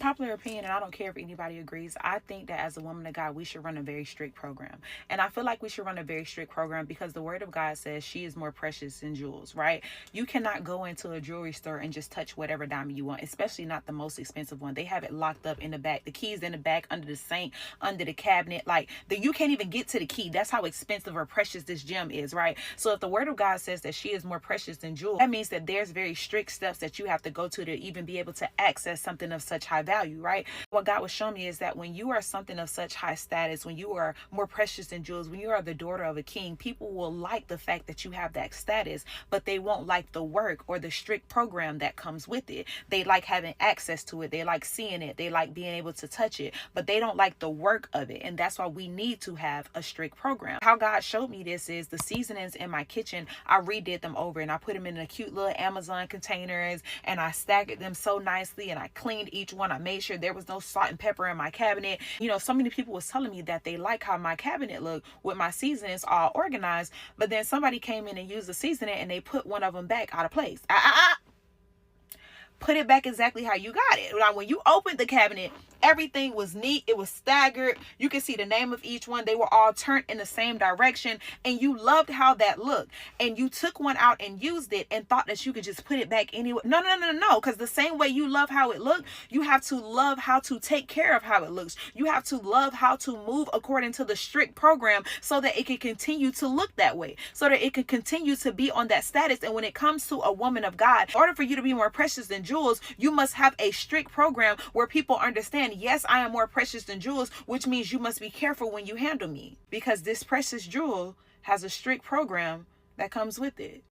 Popular opinion, and I don't care if anybody agrees, I think that as a woman of God, we should run a very strict program. And I feel like we should run a very strict program because the word of God says she is more precious than jewels, right? You cannot go into a jewelry store and just touch whatever diamond you want, especially not the most expensive one. They have it locked up in the back, the keys in the back, under the sink, under the cabinet. Like, you can't even get to the key. That's how expensive or precious this gem is, right? So if the word of God says that she is more precious than jewels, that means that there's very strict steps that you have to go to even be able to access something of such high value, right? What God was showing me is that when you are something of such high status, when you are more precious than jewels, when you are the daughter of a king, people will like the fact that you have that status, but they won't like the work or the strict program that comes with it. They like having access to it. They like seeing it. They like being able to touch it, but they don't like the work of it. And that's why we need to have a strict program. How God showed me this is the seasonings in my kitchen. I redid them over and I put them in a cute little Amazon containers and I staggered them so nicely and I cleaned each one. I made sure there was no salt and pepper in my cabinet. You know, so many people was telling me that they like how my cabinet looked with my seasonings all organized, but then somebody came in and used the seasoning and they put one of them back out of place. Put it back exactly how you got it. Now, when you opened the cabinet, everything was neat. It was staggered. You can see the name of each one. They were all turned in the same direction. And you loved how that looked. And you took one out and used it and thought that you could just put it back anywhere. No. Because the same way you love how it looked, you have to love how to take care of how it looks. You have to love how to move according to the strict program so that it can continue to look that way. So that it can continue to be on that status. And when it comes to a woman of God, in order for you to be more precious than jewels, you must have a strict program where people understand, yes, I am more precious than jewels, which means you must be careful when you handle me because this precious jewel has a strict program that comes with it.